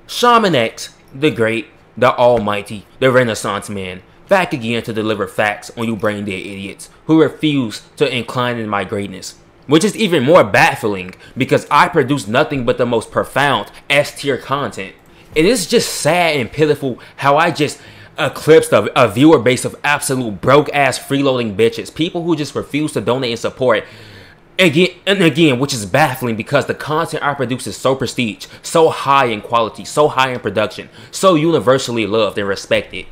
Shaman X, the great, the almighty, the Renaissance man, back again to deliver facts on you brain dead idiots who refuse to incline in my greatness. Which is even more baffling because I produce nothing but the most profound S-tier content. It is just sad and pitiful how I just eclipsed a viewer base of absolute broke ass freeloading bitches. People who just refuse to donate and support. Again, which is baffling because the content I produce is so prestige, so high in quality, so high in production, so universally loved and respected.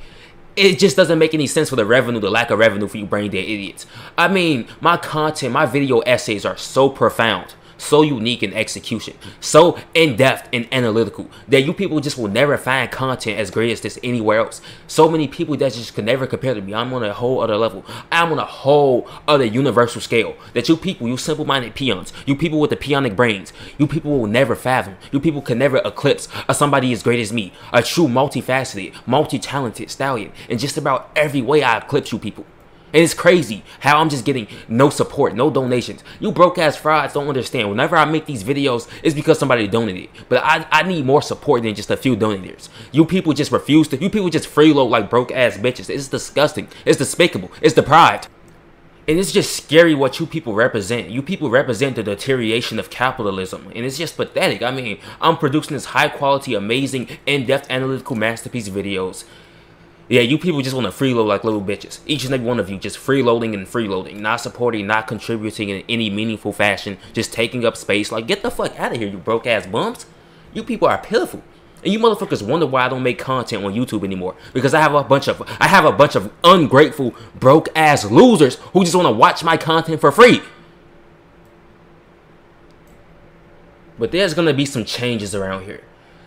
It just doesn't make any sense for the lack of revenue for you brain dead idiots. I mean, my content, my video essays are so profound, so unique in execution, so in-depth and analytical that you people just will never find content as great as this anywhere else. So many people that just could never compare to me. I'm on a whole other level. I'm on a whole other universal scale that you people, you simple-minded peons, you people with the peonic brains, you people will never fathom. You people can never eclipse somebody as great as me, a true multifaceted, multi-talented stallion. In just about every way I eclipse you people. And it's crazy how I'm just getting no support, no donations. You broke ass frauds don't understand. Whenever I make these videos, it's because somebody donated. But I need more support than just a few donators. You people just refuse to. You people just freeload like broke ass bitches. It's disgusting. It's despicable. It's deprived. And it's just scary what you people represent. You people represent the deterioration of capitalism. And it's just pathetic. I mean, I'm producing this high quality, amazing, in-depth analytical masterpiece videos. Yeah, you people just want to freeload like little bitches. Each and every one of you just freeloading and freeloading. Not supporting, not contributing in any meaningful fashion. Just taking up space. Like, get the fuck out of here, you broke ass bums. You people are pitiful. And you motherfuckers wonder why I don't make content on YouTube anymore. Because I have a bunch of ungrateful, broke ass losers who just want to watch my content for free. But there's gonna be some changes around here.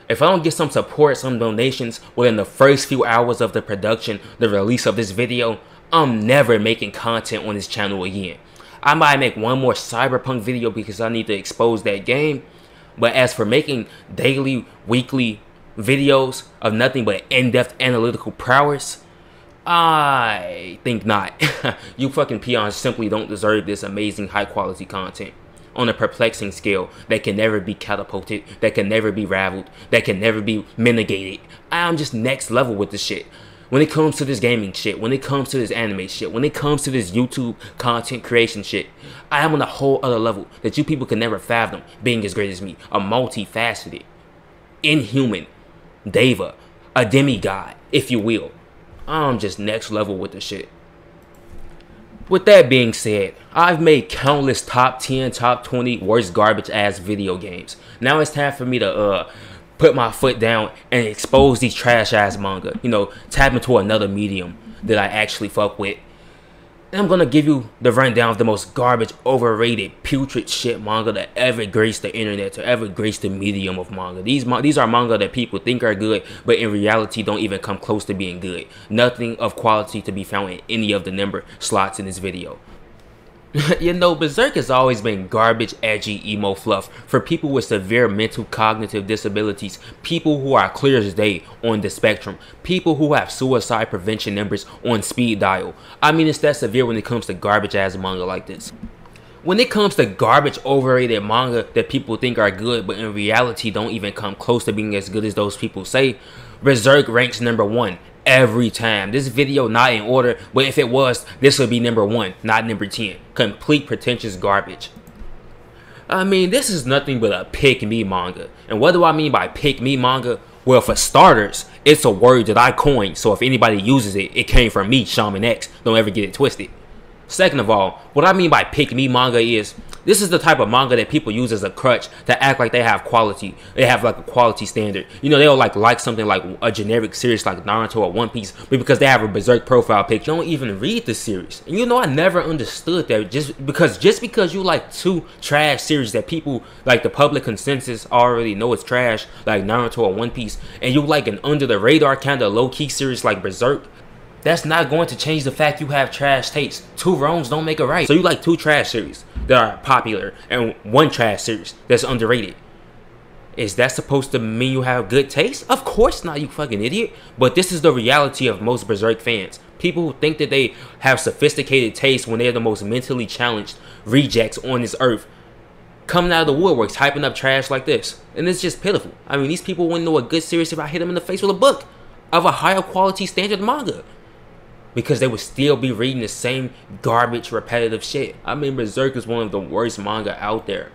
If I don't get some support, some donations within the first few hours of the production, the release of this video, I'm never making content on this channel again. I might make one more Cyberpunk video because I need to expose that game. But as for making daily, weekly videos of nothing but in-depth analytical prowess, I think not. You fucking peons simply don't deserve this amazing high quality content. On a perplexing scale that can never be catapulted, that can never be raveled, that can never be mitigated. I'm just next level with this shit. When it comes to this gaming shit, when it comes to this anime shit, when it comes to this YouTube content creation shit, I am on a whole other level that you people can never fathom being as great as me. A multifaceted, inhuman, deva, a demigod, if you will. I'm just next level with the shit. With that being said, I've made countless top 10, top 20 worst garbage ass video games. Now it's time for me to put my foot down and expose these trash ass manga. You know, tap into another medium that I actually fuck with. And I'm gonna give you the rundown of the most garbage, overrated, putrid shit manga that ever graced the internet, to ever grace the medium of manga. These are manga that people think are good, but in reality don't even come close to being good. Nothing of quality to be found in any of the number slots in this video. You know, Berserk has always been garbage, edgy, emo fluff for people with severe mental cognitive disabilities, people who are clear as day on the spectrum, people who have suicide prevention numbers on speed dial. I mean, it's that severe when it comes to garbage ass manga like this. When it comes to garbage, overrated manga that people think are good, but in reality don't even come close to being as good as those people say, Berserk ranks number 1. Every time. This video not in order, but if it was, this would be number 1, not number 10. Complete pretentious garbage. I mean, this is nothing but a pick-me manga. And what do I mean by pick-me manga? Well, for starters, it's a word that I coined, so if anybody uses it, it came from me, Shaman X. Don't ever get it twisted. Second of all, what I mean by pick-me manga is, this is the type of manga that people use as a crutch to act like they have quality. They have like a quality standard. You know, they'll like something like a generic series like Naruto or One Piece, but because they have a Berserk profile picture, they don't even read the series. And you know, I never understood that. Just because you like 2 trash series that people, like the public consensus already know it's trash, like Naruto or One Piece, and you like an under the radar kind of low-key series like Berserk, that's not going to change the fact you have trash taste. 2 wrongs don't make a right. So you like 2 trash series that are popular and 1 trash series that's underrated. Is that supposed to mean you have good taste? Of course not, you fucking idiot. But this is the reality of most Berserk fans. People who think that they have sophisticated taste when they're the most mentally challenged rejects on this earth. coming out of the woodworks, hyping up trash like this. And it's just pitiful. I mean, these people wouldn't know a good series if I hit them in the face with a book of a higher quality standard manga. Because they would still be reading the same garbage, repetitive shit. I mean, Berserk is one of the worst manga out there.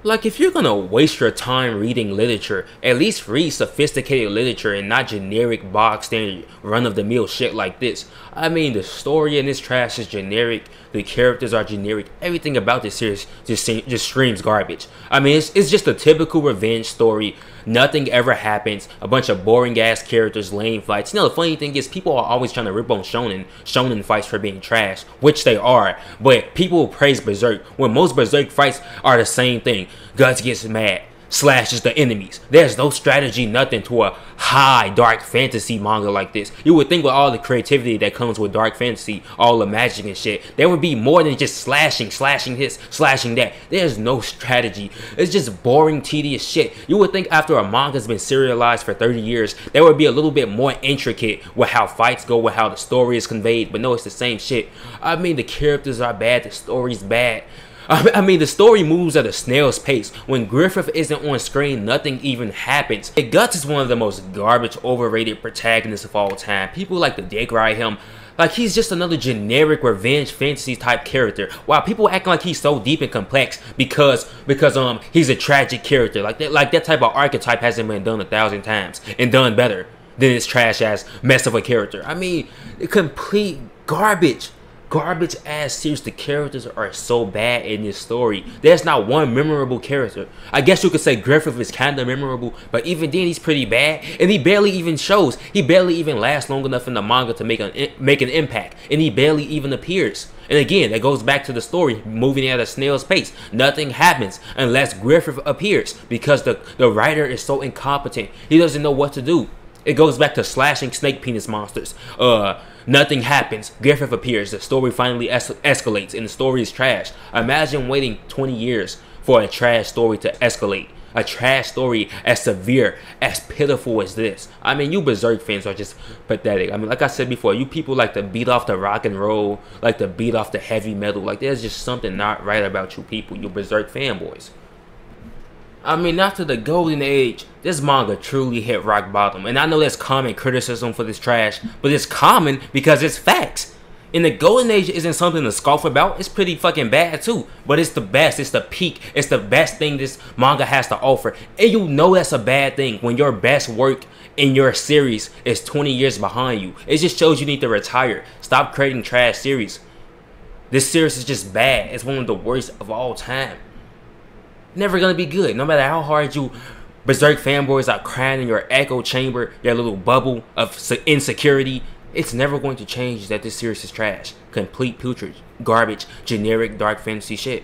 Like, if you're gonna waste your time reading literature, at least read sophisticated literature and not generic box standard run-of-the-mill shit like this. I mean, the story in this trash is generic, the characters are generic, everything about this series just screams garbage. I mean, it's just a typical revenge story. Nothing ever happens, a bunch of boring ass characters, lame fights. You know, the funny thing is, people are always trying to rip on shonen fights for being trash, which they are, but people praise Berserk when most Berserk fights are the same thing. Guts gets mad, slashes the enemies. There's no strategy, nothing to a high dark fantasy manga like this. You would think with all the creativity that comes with dark fantasy, all the magic and shit, there would be more than just slashing this, slashing that. There's no strategy. It's just boring, tedious shit. You would think after a manga's been serialized for 30 years, there would be a little bit more intricate with how fights go, with how the story is conveyed, but no, it's the same shit. I mean, the characters are bad, the story's bad. I mean, the story moves at a snail's pace. When Griffith isn't on screen, nothing even happens. Guts is one of the most garbage, overrated protagonists of all time. People like to dick ride him like he's just another generic revenge fantasy type character, while people acting like he's so deep and complex because he's a tragic character. Like that type of archetype hasn't been done 1,000 times and done better than this trash ass mess of a character. I mean, complete garbage. Garbage ass series. The characters are so bad in this story. There's not one memorable character. I guess you could say Griffith is kind of memorable, but even then he's pretty bad, and he barely even shows. He barely even lasts long enough in the manga to make an impact, and he barely even appears. And again, that goes back to the story moving at a snail's pace. Nothing happens unless Griffith appears because the writer is so incompetent. He doesn't know what to do. It goes back to slashing snake penis monsters. Nothing happens. Griffith appears. The story finally escalates, and the story is trash. Imagine waiting 20 years for a trash story to escalate. A trash story as severe, as pitiful as this. I mean, you Berserk fans are just pathetic. I mean, like I said before, you people like to beat off the rock and roll, like to beat off the heavy metal. Like, there's just something not right about you people, you Berserk fanboys. I mean, after the golden age, this manga truly hit rock bottom. And I know there's common criticism for this trash, but it's common because it's facts. And the golden age isn't something to scoff about. It's pretty fucking bad too. But it's the best, it's the peak, it's the best thing this manga has to offer. And you know that's a bad thing when your best work in your series is 20 years behind you. It just shows you need to retire. Stop creating trash series. This series is just bad. It's one of the worst of all time. Never gonna be good, no matter how hard you Berserk fanboys are crying in your echo chamber, your little bubble of insecurity. It's never going to change that this series is trash. Complete putrid, garbage, generic dark fantasy shit.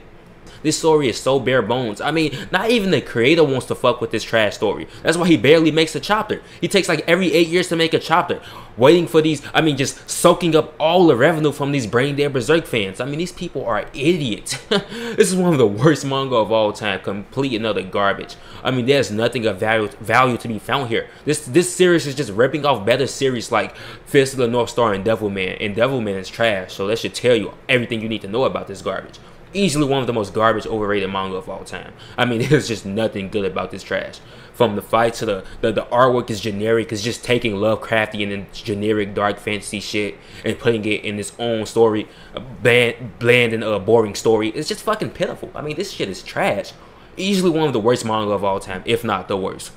This story is so bare bones. I mean, not even the creator wants to fuck with this trash story. That's why he barely makes a chapter. He takes like every 8 years to make a chapter. Waiting for these, I mean, just soaking up all the revenue from these brain dead Berserk fans. I mean, these people are idiots. This is one of the worst manga of all time. Complete and utter garbage. I mean, there's nothing of value to be found here. This series is just ripping off better series like Fist of the North Star and Devilman. And Devilman is trash, so that should tell you everything you need to know about this garbage. Easily one of the most garbage, overrated manga of all time. I mean, there's just nothing good about this trash. From the fights to the artwork is generic. It's just taking Lovecraftian and generic dark fantasy shit and putting it in its own story, bland and boring story. It's just fucking pitiful. I mean, this shit is trash. Easily one of the worst manga of all time, if not the worst.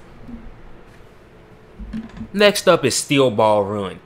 Next up is Steel Ball Run.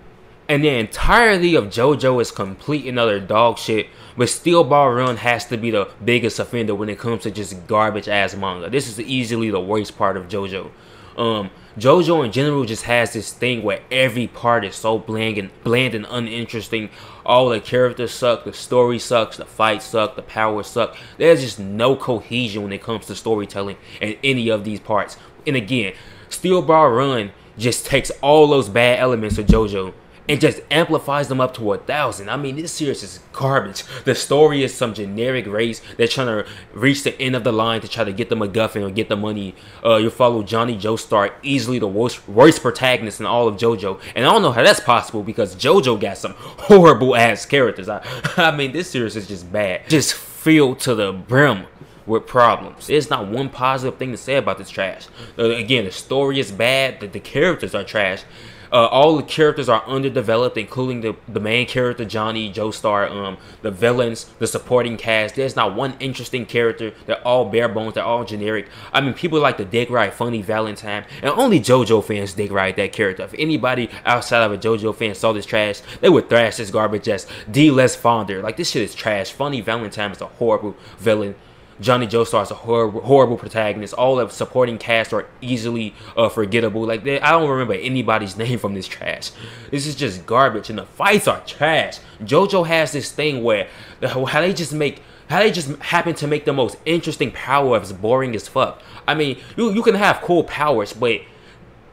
And the entirety of JoJo is complete and utter dog shit, but Steel Ball Run has to be the biggest offender when it comes to just garbage ass manga. This is easily the worst part of JoJo. JoJo in general just has this thing where every part is so bland and uninteresting. All the characters suck, the story sucks, the fights suck, the powers suck. There's just no cohesion when it comes to storytelling in any of these parts. And again, Steel Ball Run just takes all those bad elements of JoJo and just amplifies them up to 1,000. I mean, this series is garbage. The story is some generic race that's trying to reach the end of the line to try to get the MacGuffin or get the money. You follow Johnny Joestar, easily the worst protagonist in all of JoJo. And I don't know how that's possible because JoJo got some horrible ass characters. I mean, this series is just bad. Just filled to the brim with problems. There's not one positive thing to say about this trash. Again, the story is bad, the characters are trash. All the characters are underdeveloped, including the main character, Johnny, Joestar, the villains, the supporting cast. There's not one interesting character. They're all bare bones. They're all generic. I mean, people like to dick ride Funny Valentine, and only JoJo fans dick ride that character. If anybody outside of a JoJo fan saw this trash, they would thrash this garbage as D. Les Fonder. Like, this shit is trash. Funny Valentine is a horrible villain. Johnny Joestar is a horrible protagonist. All of supporting cast are easily forgettable. Like, I don't remember anybody's name from this trash. This is just garbage, and the fights are trash. JoJo has this thing where how they just happen to make the most interesting powers boring as fuck. I mean, you can have cool powers, but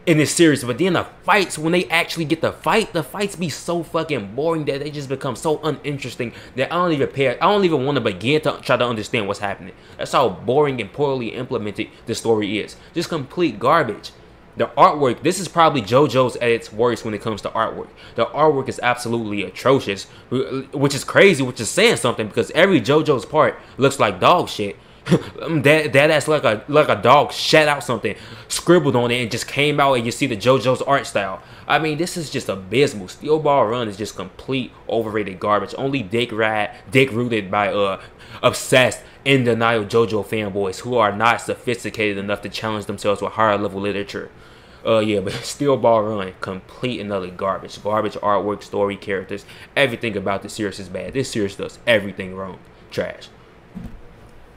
in this series, but then the fights, when they actually get the fights be so fucking boring that they just become so uninteresting that I don't even want to begin to try to understand what's happening. That's how boring and poorly implemented the story is. Just complete garbage. The artwork, this is probably JoJo's at its worst when it comes to artwork. The artwork is absolutely atrocious, which is crazy, which is saying something, because every JoJo's part looks like dog shit. That's like a dog shat out something, scribbled on it, and just came out, and you see the JoJo's art style. I mean, this is just abysmal. Steel Ball Run is just complete overrated garbage. Only dick rooted by obsessed, in denial JoJo fanboys who are not sophisticated enough to challenge themselves with higher level literature. Yeah, but Steel Ball Run, complete another garbage. Garbage artwork, story, characters, everything about the series is bad. This series does everything wrong. Trash.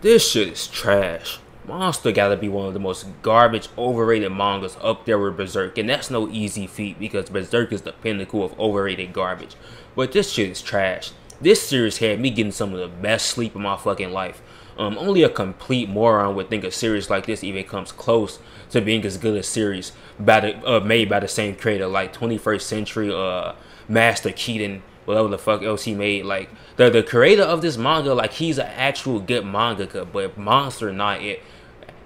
This shit is trash. Monster gotta be one of the most garbage, overrated mangas up there with Berserk, and that's no easy feat because Berserk is the pinnacle of overrated garbage. But this shit is trash. This series had me getting some of the best sleep of my fucking life. Only a complete moron would think a series like this even comes close to being as good as series made by the same creator, like 21st Century, Master Keaton, whatever the fuck else he made. Like, the creator of this manga, like, he's an actual good mangaka, but Monster not it.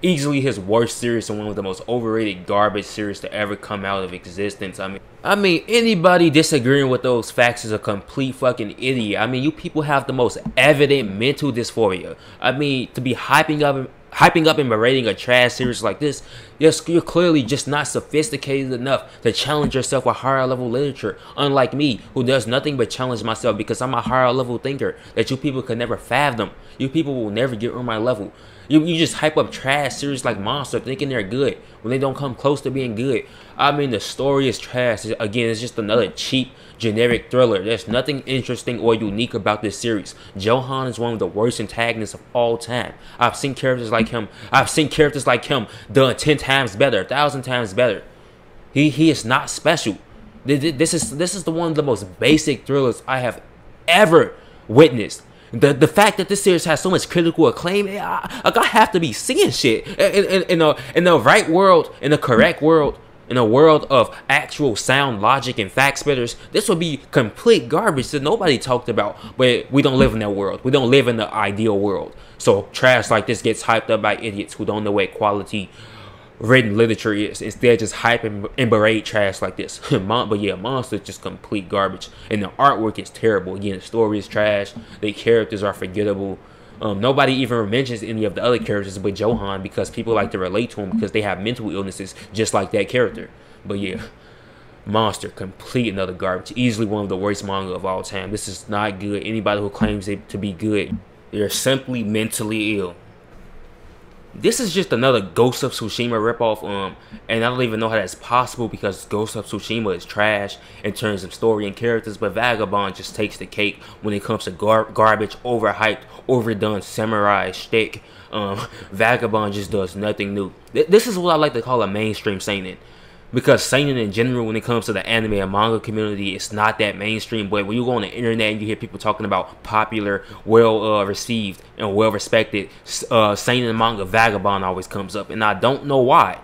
Easily his worst series and one of the most overrated garbage series to ever come out of existence. I mean, anybody disagreeing with those facts is a complete fucking idiot. I mean, you people have the most evident mental dysphoria. I mean, to be hyping up and berating a trash series like this, yes, you're clearly just not sophisticated enough to challenge yourself with higher level literature. Unlike me, who does nothing but challenge myself because I'm a higher level thinker that you people could never fathom. You people will never get on my level. You just hype up trash series like Monster thinking they're good when they don't come close to being good. I mean, the story is trash. Again, it's just another cheap, generic thriller. There's nothing interesting or unique about this series. Johan is one of the worst antagonists of all time. I've seen characters like him done 10 times better, 1,000 times better. He is not special. This is the one of the most basic thrillers I have ever witnessed. The fact that this series has so much critical acclaim, I have to be seeing shit in the right world, in the correct world, in a world of actual sound logic and fact spitters. This would be complete garbage that nobody talked about. But we don't live in that world. We don't live in the ideal world. So trash like this gets hyped up by idiots who don't know what quality written literature is. Instead, just hype and berate trash like this. But yeah, Monster is just complete garbage, and the artwork is terrible. Again, the story is trash. The characters are forgettable. Nobody even mentions any of the other characters but Johan because people like to relate to him because they have mental illnesses just like that character. But yeah, Monster, complete another garbage. Easily one of the worst manga of all time. This is not good. Anybody who claims it to be good, they're simply mentally ill. This is just another Ghost of Tsushima ripoff, and I don't even know how that's possible because Ghost of Tsushima is trash in terms of story and characters, but Vagabond just takes the cake when it comes to garbage, overhyped, overdone samurai shtick. Vagabond just does nothing new. This is what I like to call a mainstream seinen. Because seinen in general, when it comes to the anime and manga community, it's not that mainstream. But when you go on the internet and you hear people talking about popular, well received, and well respected seinen manga, Vagabond always comes up, and I don't know why.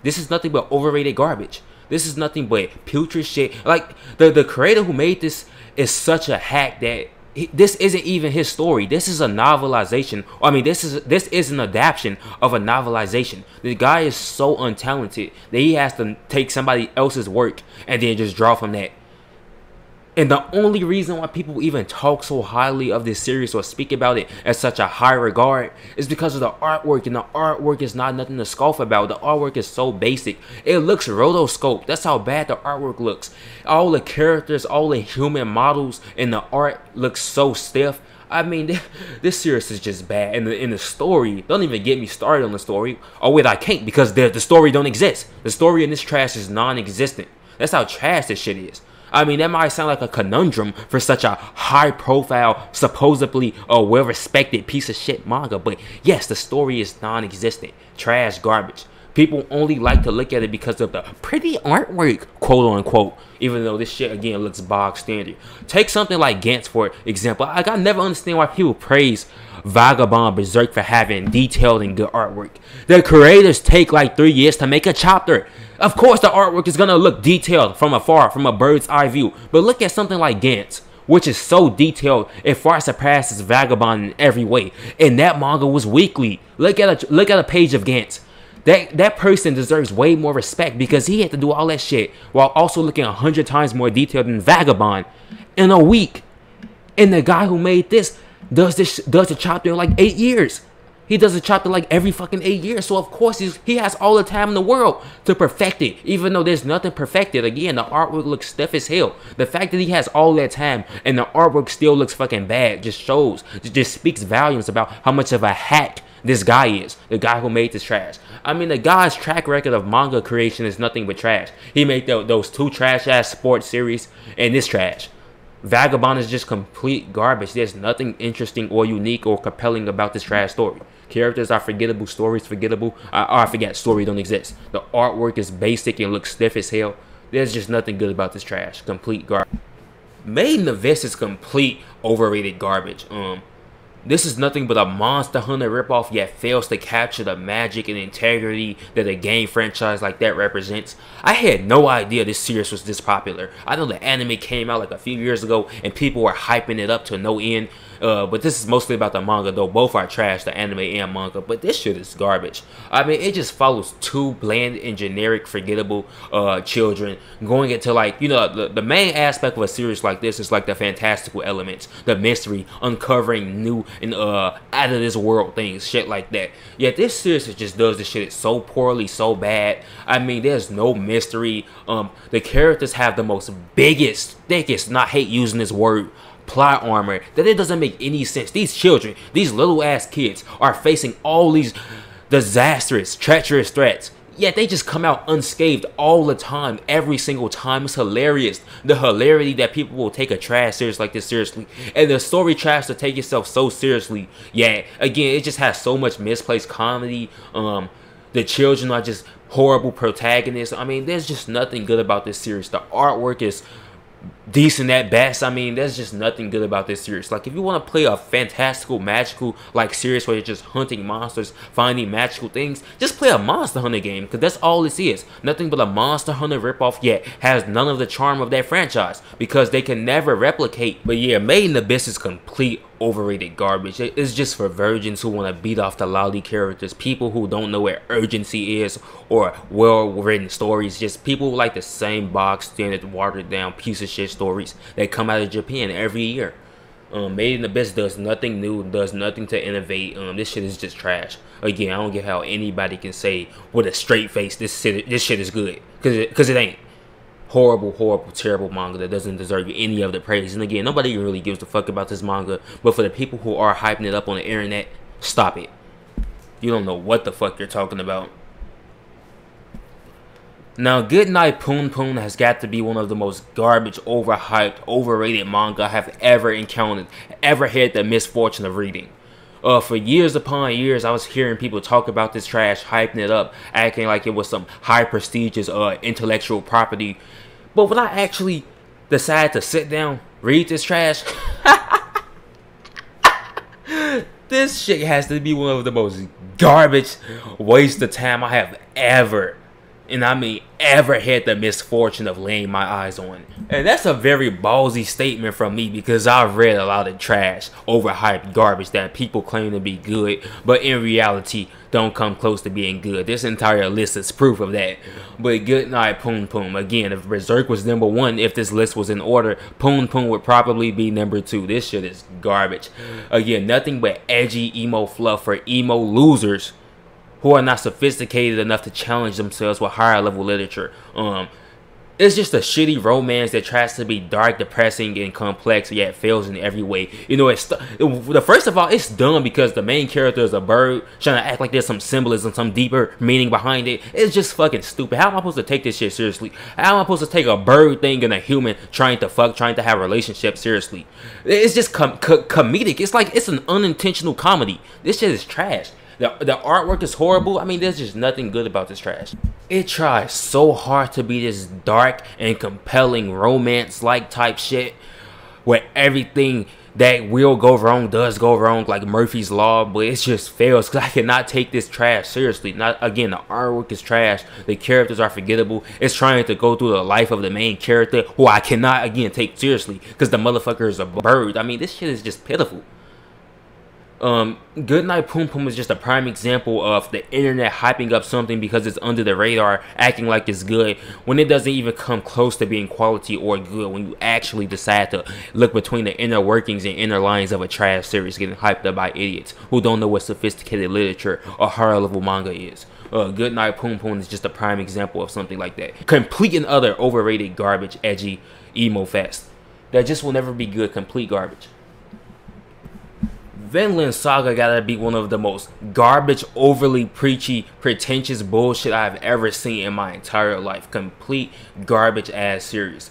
This is nothing but overrated garbage. This is nothing but putrid shit. Like the creator who made this is such a hack that this isn't even his story. This is a novelization. I mean, this is an adaptation of a novelization. The guy is so untalented that he has to take somebody else's work and then just draw from that. And the only reason why people even talk so highly of this series or speak about it as such a high regard is because of the artwork. And the artwork is not nothing to scoff about. The artwork is so basic. It looks rotoscoped. That's how bad the artwork looks. All the characters, all the human models in the art looks so stiff. I mean, this series is just bad. And in the story, don't even get me started on the story. Oh wait, I can't, because the story don't exist. The story in this trash is non-existent. That's how trash this shit is. I mean, that might sound like a conundrum for such a high-profile, supposedly well-respected piece of shit manga, but yes, the story is non-existent. Trash, garbage. People only like to look at it because of the pretty artwork, quote-unquote, even though this shit, again, looks bog standard. Take something like Gantz, for example. I never understand why people praise Vagabond Berserk for having detailed and good artwork. The creators take like 3 years to make a chapter. Of course the artwork is going to look detailed from afar, from a bird's eye view. But look at something like Gantz, which is so detailed, it far surpasses Vagabond in every way. And that manga was weekly. Look at a page of Gantz. That person deserves way more respect because he had to do all that shit while also looking 100 times more detailed than Vagabond in a week. And the guy who made this does the chapter in like 8 years. He does a chapter like every fucking 8 years. So of course he has all the time in the world to perfect it. Even though there's nothing perfected. Again, the artwork looks stiff as hell. The fact that he has all that time and the artwork still looks fucking bad just shows, just speaks volumes about how much of a hack this guy is. The guy who made this trash. I mean, the guy's track record of manga creation is nothing but trash. He made those 2 trash ass sports series and this trash. Vagabond is just complete garbage. There's nothing interesting or unique or compelling about this trash story. Characters are forgettable, stories forgettable. I forget, story don't exist. The artwork is basic and looks stiff as hell. There's just nothing good about this trash. Complete garbage. Made in Abyss is complete overrated garbage. This is nothing but a Monster Hunter ripoff, yet fails to capture the magic and integrity that a game franchise like that represents. I had no idea this series was this popular. I know the anime came out like a few years ago and people were hyping it up to no end. But this is mostly about the manga, though both are trash, the anime and manga. But this shit is garbage. I mean, it just follows 2 bland and generic, forgettable children going into, like, you know, the main aspect of a series like this is like the fantastical elements, the mystery, uncovering new and out of this world things, shit like that. Yet this series just does this shit so poorly, so bad. I mean, there's no mystery. The characters have the most biggest, thickest, and I hate using this word, plot armor, that it doesn't make any sense. These children, these little ass kids, are facing all these disastrous, treacherous threats, yet they just come out unscathed all the time, every single time. It's hilarious. The hilarity that people will take a trash series like this seriously, and the story tries to take itself so seriously. Yeah, again, it just has so much misplaced comedy. The children are just horrible protagonists. I mean, there's just nothing good about this series. The artwork is decent at best. I mean, there's just nothing good about this series. Like, if you want to play a fantastical, magical, like, series where you're just hunting monsters, finding magical things, just play a Monster Hunter game, because that's all this is. Nothing but a Monster Hunter ripoff, yet has none of the charm of that franchise, because they can never replicate. But yeah, Made in Abyss is complete overrated garbage. It's just for virgins who want to beat off the lolly characters, people who don't know where urgency is, or well-written stories, just people who like the same box standard, watered down piece of shit stories that come out of Japan every year. Made in Abyss does nothing new, does nothing to innovate. This shit is just trash. Again, I don't get how anybody can say with a straight face this shit is good, because it ain't. Horrible, horrible, terrible manga that doesn't deserve any of the praise. And again, nobody really gives a fuck about this manga. But for the people who are hyping it up on the internet, stop it. You don't know what the fuck you're talking about. Now, Goodnight Poon Poon has got to be one of the most garbage, overhyped, overrated manga I have ever encountered, ever had the misfortune of reading. For years upon years, I was hearing people talk about this trash, hyping it up, acting like it was some high prestigious intellectual property. But when I actually decided to sit down, read this trash, this shit has to be one of the most garbage waste of time I have ever and I mean ever had the misfortune of laying my eyes on. And that's a very ballsy statement from me because I've read a lot of trash, overhyped garbage that people claim to be good, but in reality don't come close to being good. This entire list is proof of that. But good night, Poon Poon. Again, if Berserk was #1, if this list was in order, Poon Poon would probably be #2. This shit is garbage. Again, nothing but edgy emo fluff for emo losers who are not sophisticated enough to challenge themselves with higher level literature. It's just a shitty romance that tries to be dark, depressing, and complex, yet fails in every way. You know, first of all, it's dumb because the main character is a bird trying to act like there's some symbolism, some deeper meaning behind it. It's just fucking stupid. How am I supposed to take this shit seriously? How am I supposed to take a bird thing and a human trying to fuck, trying to have a relationship seriously? It's just comedic. It's like it's an unintentional comedy. This shit is trash. The artwork is horrible. I mean, there's just nothing good about this trash. It tries so hard to be this dark and compelling romance-like type shit where everything that will go wrong does go wrong, like Murphy's Law, but it just fails because I cannot take this trash seriously. Again, the artwork is trash. The characters are forgettable. It's trying to go through the life of the main character who I cannot, again, take seriously because the motherfucker is a bird. I mean, this shit is just pitiful. Goodnight Poon Poon is just a prime example of the internet hyping up something because it's under the radar, acting like it's good, when it doesn't even come close to being quality or good, when you actually decide to look between the inner workings and inner lines of a trash series getting hyped up by idiots who don't know what sophisticated literature or higher level manga is. Goodnight Poon Poon is just a prime example of something like that. Complete and utter overrated garbage, edgy, emo fest. That just will never be good, complete garbage. Vinland Saga gotta be one of the most garbage, overly preachy, pretentious bullshit I've ever seen in my entire life. Complete garbage ass series.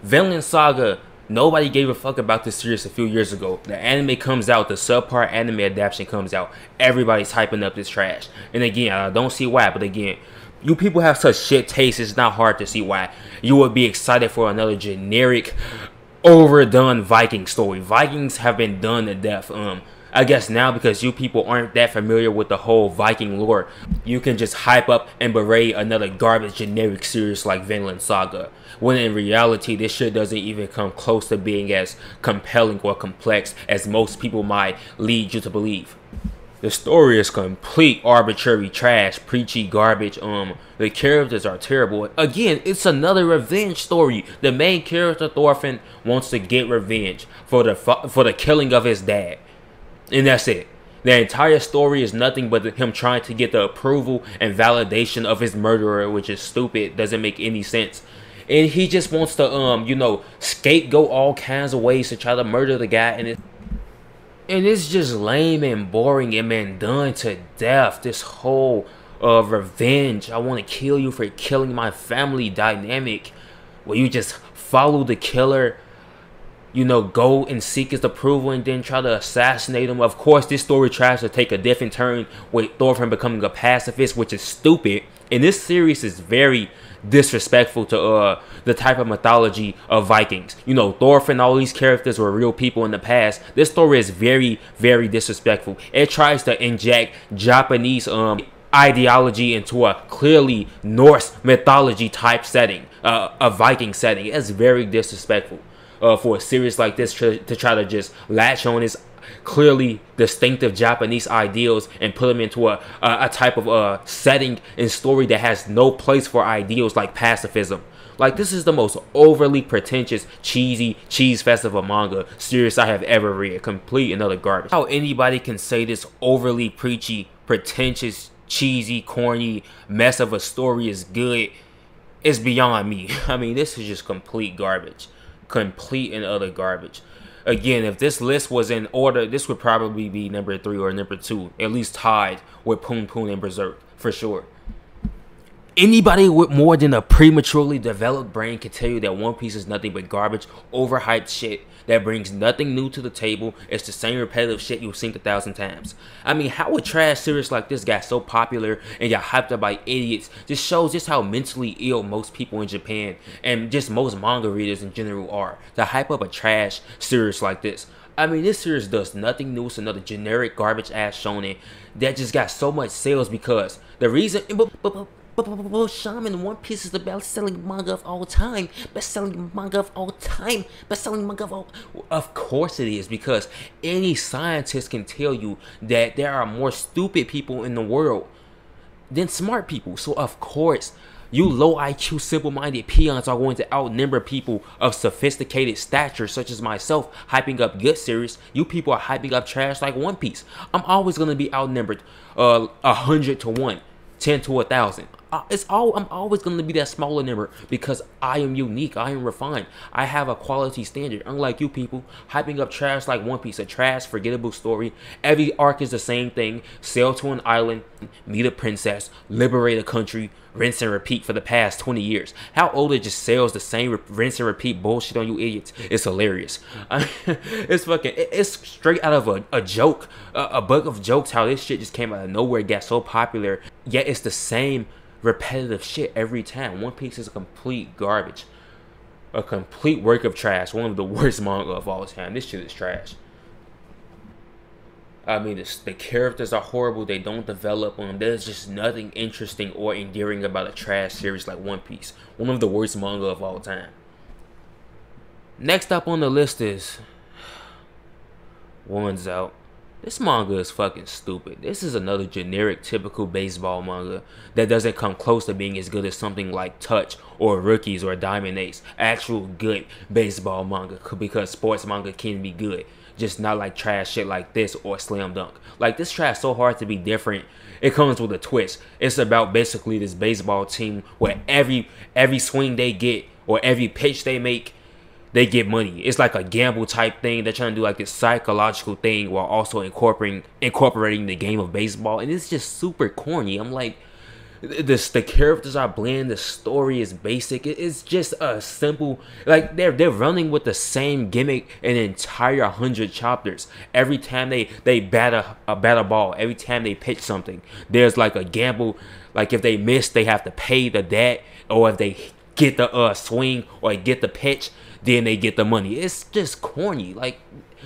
Vinland Saga, nobody gave a fuck about this series a few years ago. The anime comes out, the subpar anime adaptation comes out. Everybody's hyping up this trash. And again, I don't see why, but again, you people have such shit taste, it's not hard to see why you would be excited for another generic, overdone Viking story. Vikings have been done to death. I guess now because you people aren't that familiar with the whole Viking lore, you can just hype up and berate another garbage generic series like Vinland Saga, when in reality this shit doesn't even come close to being as compelling or complex as most people might lead you to believe. The story is complete arbitrary trash, preachy garbage. The characters are terrible. Again, it's another revenge story. The main character Thorfinn wants to get revenge for the killing of his dad, and that's it. The entire story is nothing but him trying to get the approval and validation of his murderer, which is stupid. Doesn't make any sense. And he just wants to you know, scapegoat all kinds of ways to try to murder the guy, and it's just lame and boring and been done to death. This whole revenge, I want to kill you for killing my family dynamic, where you just follow the killer, you know, go and seek his approval and then try to assassinate him. Of course, this story tries to take a different turn with Thorfinn becoming a pacifist, which is stupid. And this series is very disrespectful to the type of mythology of Vikings. You know, Thorfinn, all these characters were real people in the past. This story is very, very disrespectful. It tries to inject Japanese ideology into a clearly Norse mythology type setting, a Viking setting. It's very disrespectful for a series like this to try to just latch on its clearly distinctive Japanese ideals and put them into a type of setting and story that has no place for ideals like pacifism. Like, this is the most overly pretentious, cheesy, cheese festival manga series I have ever read. Complete and utter garbage. How anybody can say this overly preachy, pretentious, cheesy, corny mess of a story is good is beyond me. I mean, this is just complete garbage. Complete and utter garbage. Again, if this list was in order, this would probably be #3 or #2, at least tied with Poon Poon and Berserk, for sure. Anybody with more than a prematurely developed brain can tell you that One Piece is nothing but garbage, overhyped shit that brings nothing new to the table. It's the same repetitive shit you've seen 1,000 times. I mean, how a trash series like this got so popular and got hyped up by idiots just shows just how mentally ill most people in Japan and just most manga readers in general are to hype up a trash series like this. I mean, this series does nothing new. It's another generic garbage ass shonen that just got so much sales because the reason... Shaman, One Piece is the best-selling manga of all time. Best-selling manga of all time. Best-selling manga of all... Of course it is, because any scientist can tell you that there are more stupid people in the world than smart people. So of course, you low IQ, simple-minded peons are going to outnumber people of sophisticated stature, such as myself, hyping up good series. You people are hyping up trash like One Piece. I'm always going to be outnumbered 100 to 1, 10 to 1,000. I'm always going to be that smaller number because I am unique. I am refined. I have a quality standard. Unlike you people, hyping up trash like One Piece, a trash, forgettable story. Every arc is the same thing. Sail to an island, meet a princess, liberate a country, rinse and repeat for the past 20 years. How old it just sells the same rinse and repeat bullshit on you idiots? It's hilarious. It's straight out of a joke, a book of jokes, how this shit just came out of nowhere, got so popular, yet it's the same repetitive shit every time. One Piece is a complete garbage, a complete work of trash, one of the worst manga of all time. This shit is trash. I mean, the characters are horrible. They don't develop them. There's just nothing interesting or endearing about a trash series like One Piece. One of the worst manga of all time. Next up on the list is One's Out. This manga is fucking stupid. This is another generic, typical baseball manga that doesn't come close to being as good as something like Touch or Rookies or Diamond Ace. Actual good baseball manga, because sports manga can be good, just not like trash shit like this or Slam Dunk. Like, this trash so hard to be different. It comes with a twist. It's about basically this baseball team where every swing they get or every pitch they make, they get money. It's like a gamble type thing. They're trying to do like this psychological thing while also incorporating the game of baseball, and it's just super corny. I'm like, the characters are bland, the story is basic. It's just a simple, like, they're running with the same gimmick an entire 100 chapters. Every time they bat a ball, every time they pitch something, there's like a gamble. Like, if they miss, they have to pay the debt, or if they get the swing or get the pitch, then they get the money. It's just corny. Like,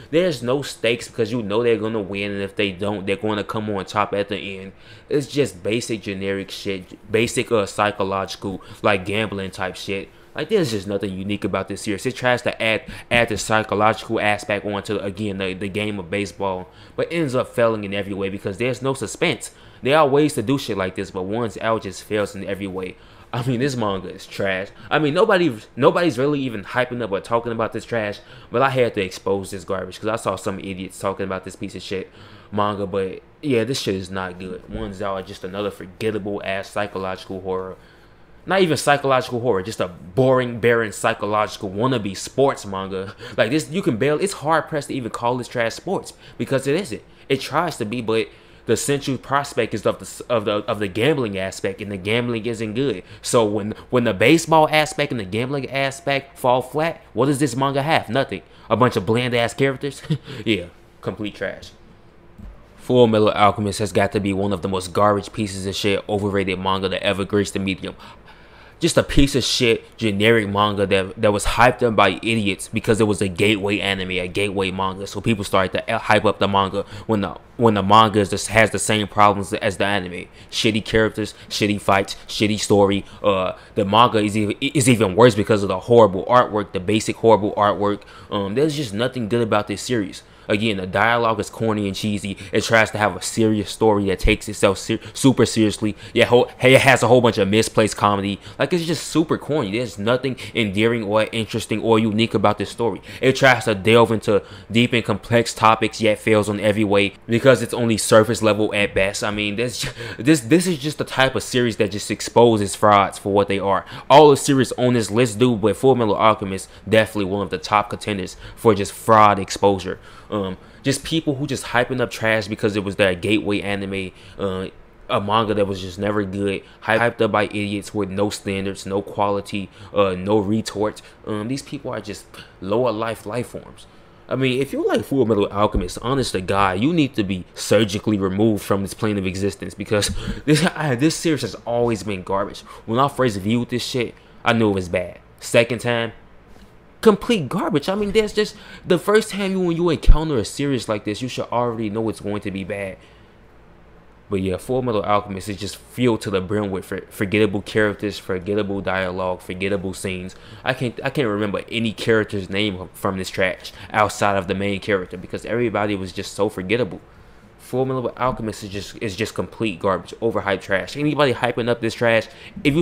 there's no stakes because you know they're gonna win, and if they don't, they're gonna come on top at the end. It's just basic generic shit, basic psychological, like, gambling type shit. Like, there's just nothing unique about this series. It tries to add the psychological aspect onto, again, the game of baseball, but ends up failing in every way because there's no suspense. There are ways to do shit like this, but One's Out just fails in every way. I mean, this manga is trash. I mean, nobody's really even hyping up or talking about this trash, but I had to expose this garbage because I saw some idiots talking about this piece of shit manga. But yeah, this shit is not good. One's Out is just another forgettable ass psychological horror. Not even psychological horror, just a boring, barren psychological wannabe sports manga. Like this, you can barely. It's hard pressed to even call this trash sports because it isn't. It tries to be, but the central prospect is of the gambling aspect, and the gambling isn't good. So when the baseball aspect and the gambling aspect fall flat, what does this manga have? Nothing. A bunch of bland ass characters. Yeah, complete trash. Full Metal Alchemist has got to be one of the most garbage pieces of shit overrated manga that ever graced the medium. Just a piece of shit generic manga that was hyped up by idiots because it was a gateway anime, a gateway manga. So people started to hype up the manga when the manga has the same problems as the anime. Shitty characters, shitty fights, shitty story. The manga is even worse because of the horrible artwork, the basic horrible artwork. There's just nothing good about this series. Again, the dialogue is corny and cheesy. It tries to have a serious story that takes itself super seriously. Yeah, it has a whole bunch of misplaced comedy. Like, it's just super corny. There's nothing endearing or interesting or unique about this story. It tries to delve into deep and complex topics, yet fails on every way because it's only surface level at best. I mean, this is just the type of series that just exposes frauds for what they are. All the series on this list do, but Full Metal Alchemist definitely one of the top contenders for just fraud exposure. Just people who just hyping up trash because it was their gateway anime, a manga that was just never good, hyped up by idiots with no standards, no quality, no retort. These people are just lower life forms. I mean, if you like Full Metal Alchemist, honest to God, you need to be surgically removed from this plane of existence because this series has always been garbage. When I first viewed this shit, I knew it was bad. Second time, complete garbage. I mean, there's just the first time when you encounter a series like this, you should already know it's going to be bad. But yeah, Full Metal Alchemist is just filled to the brim with forgettable characters, forgettable dialogue, forgettable scenes. I can't remember any character's name from this trash outside of the main character because everybody was just so forgettable. Full Metal Alchemist is just complete garbage, overhyped trash. Anybody hyping up this trash, if you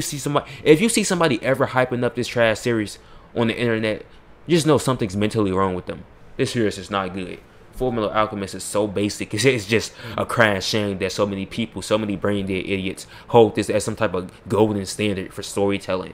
see somebody ever hyping up this trash series on the internet, just know something's mentally wrong with them. This series is not good. Full Metal Alchemist is so basic. It's just a crying shame that so many people, so many brain dead idiots hold this as some type of golden standard for storytelling.